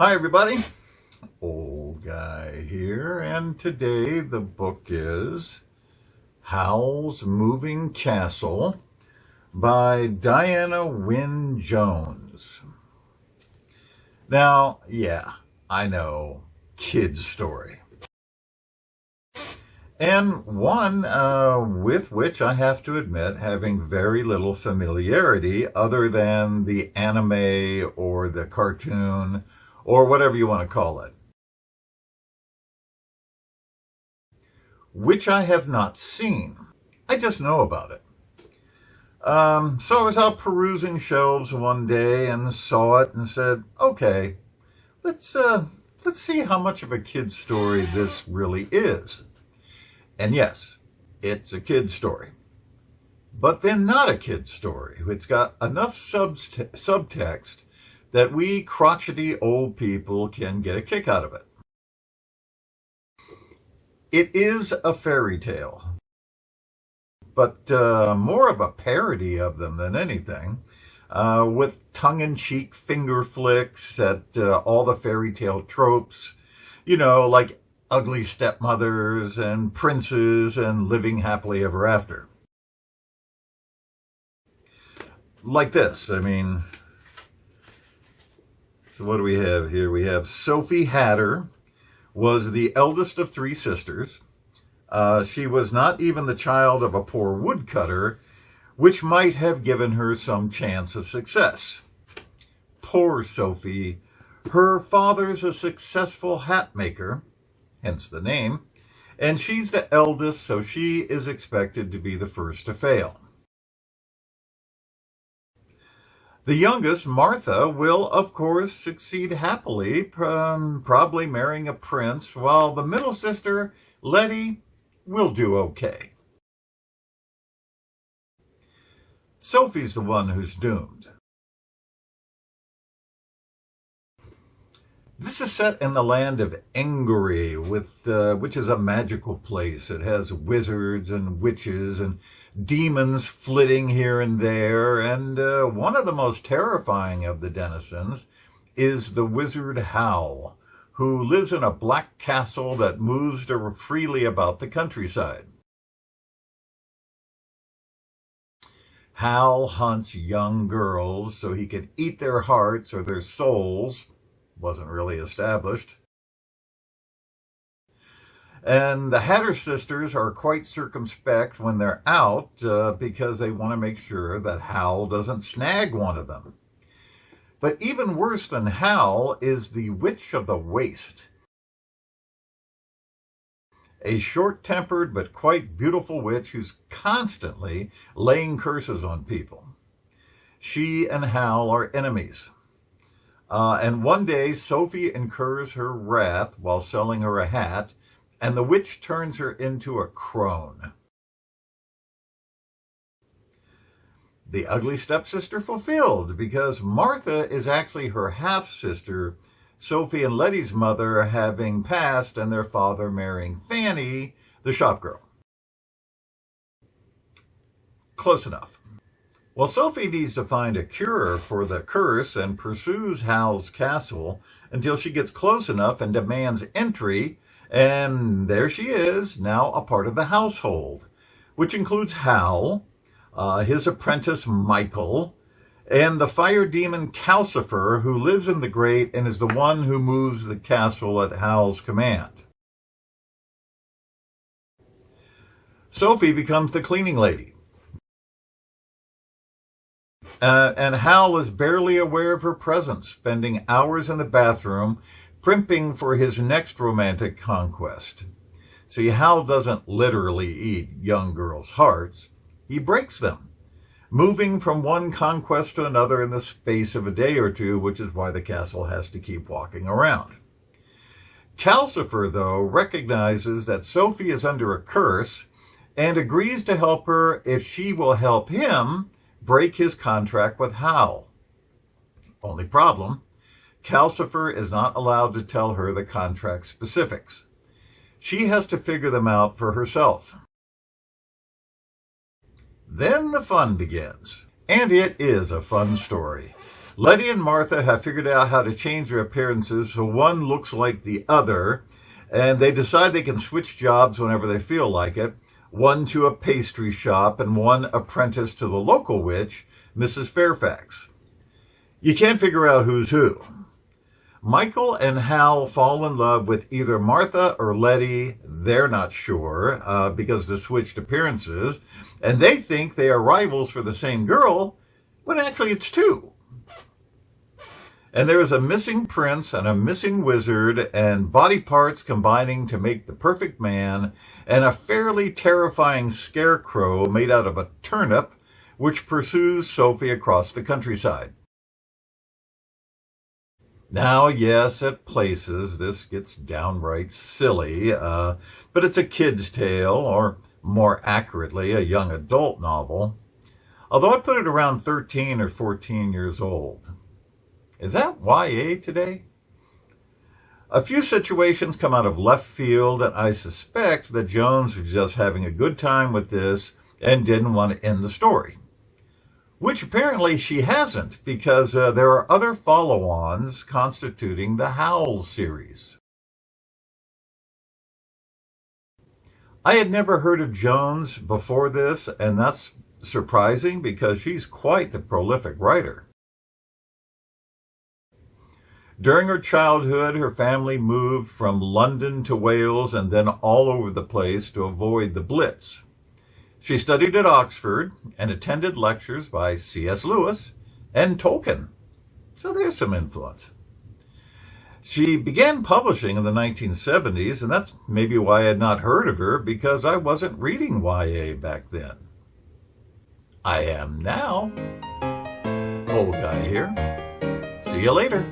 Hi everybody, Old Guy here, and today the book is Howl's Moving Castle by Diana Wynne Jones. Now, yeah, I know, kid's story. And one with which I have to admit having very little familiarity other than the anime or the cartoon or whatever you want to call it, which I have not seen. I just know about it. So I was out perusing shelves one day and saw it and said, okay, let's see how much of a kid's story this really is. And yes, it's a kid's story. But then not a kid's story. It's got enough subtext that we crotchety old people can get a kick out of it. It is a fairy tale, but more of a parody of them than anything, with tongue-in-cheek finger flicks at all the fairy tale tropes, like ugly stepmothers and princes and living happily ever after. Like this, so what do we have here? We have Sophie Hatter was the eldest of three sisters. She was not even the child of a poor woodcutter, which might have given her some chance of success. Poor Sophie. Her father's a successful hat maker, hence the name, and she's the eldest, so she is expected to be the first to fail. The youngest, Martha, will, of course, succeed happily, probably marrying a prince, while the middle sister, Letty, will do okay. Sophie's the one who's doomed. This is set in the land of Engary, which is a magical place. It has wizards and witches and demons flitting here and there, and one of the most terrifying of the denizens is the wizard Howl, who lives in a black castle that moves freely about the countryside. Howl hunts young girls so he can eat their hearts or their souls. Wasn't really established. And the Hatter sisters are quite circumspect when they're out because they want to make sure that Howl doesn't snag one of them. But even worse than Howl is the Witch of the Waste, a short-tempered but quite beautiful witch who's constantly laying curses on people. She and Howl are enemies. And one day, Sophie incurs her wrath while selling her a hat, and the witch turns her into a crone. The ugly stepsister fulfilled, because Martha is actually her half-sister, Sophie and Letty's mother having passed and their father marrying Fanny, the shopgirl. Close enough. Well, Sophie needs to find a cure for the curse and pursues Howl's castle until she gets close enough and demands entry, and there she is, now a part of the household, which includes Howl, his apprentice Michael, and the fire demon Calcifer, who lives in the grate and is the one who moves the castle at Howl's command. Sophie becomes the cleaning lady. And Howl is barely aware of her presence, spending hours in the bathroom, primping for his next romantic conquest. See, Howl doesn't literally eat young girls' hearts. He breaks them, moving from one conquest to another in the space of a day or two, which is why the castle has to keep walking around. Calcifer, though, recognizes that Sophie is under a curse and agrees to help her if she will help him break his contract with Howl. Only problem, Calcifer is not allowed to tell her the contract specifics. She has to figure them out for herself. Then the fun begins. And it is a fun story. Letty and Martha have figured out how to change their appearances so one looks like the other, and they decide they can switch jobs whenever they feel like it, one to a pastry shop and one apprentice to the local witch, Mrs. Fairfax. You can't figure out who's who. Michael and Hal fall in love with either Martha or Letty. They're not sure because of the switched appearances, and they think they are rivals for the same girl, when actually it's two. And there is a missing prince and a missing wizard and body parts combining to make the perfect man and a fairly terrifying scarecrow made out of a turnip which pursues Sophie across the countryside. Now, yes, at places this gets downright silly, but it's a kid's tale, or more accurately, a young adult novel, although I put it around 13 or 14 years old. Is that YA today? A few situations come out of left field, and I suspect that Jones was just having a good time with this and didn't want to end the story. Which apparently she hasn't, because there are other follow-ons constituting the Howl series. I had never heard of Jones before this, and that's surprising because she's quite the prolific writer. During her childhood, her family moved from London to Wales and then all over the place to avoid the Blitz. She studied at Oxford and attended lectures by C.S. Lewis and Tolkien. So there's some influence. She began publishing in the 1970s, and that's maybe why I had not heard of her, because I wasn't reading YA back then. I am now. Old guy here. See you later.